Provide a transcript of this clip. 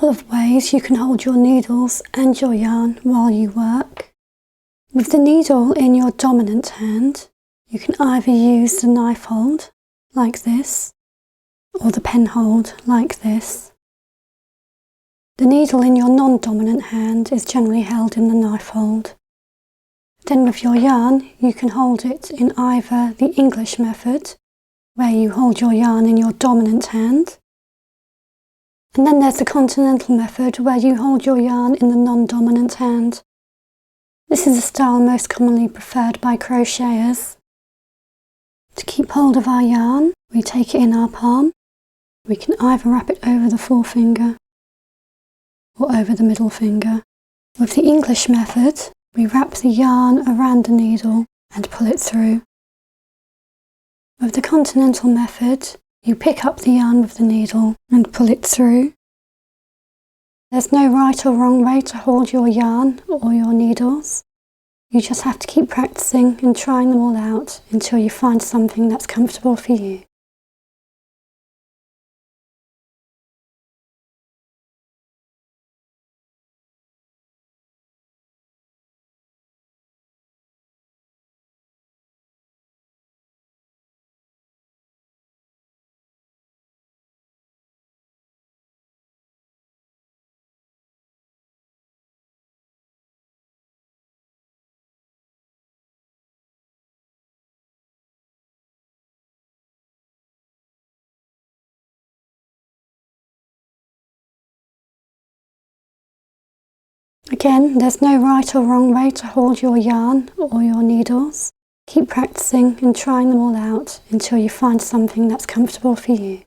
couple of ways you can hold your needles and your yarn while you work. With the needle in your dominant hand, you can either use the knife hold, like this, or the pen hold, like this. The needle in your non-dominant hand is generally held in the knife hold. Then with your yarn, you can hold it in either the English method, where you hold your yarn in your dominant hand, and then there's the Continental method, where you hold your yarn in the non-dominant hand. This is the style most commonly preferred by crocheters. To keep hold of our yarn, we take it in our palm. We can either wrap it over the forefinger or over the middle finger. With the English method, we wrap the yarn around the needle and pull it through. With the Continental method, you pick up the yarn with the needle and pull it through. There's no right or wrong way to hold your yarn or your needles. You just have to keep practicing and trying them all out until you find something that's comfortable for you. Again, there's no right or wrong way to hold your yarn or your needles. Keep practicing and trying them all out until you find something that's comfortable for you.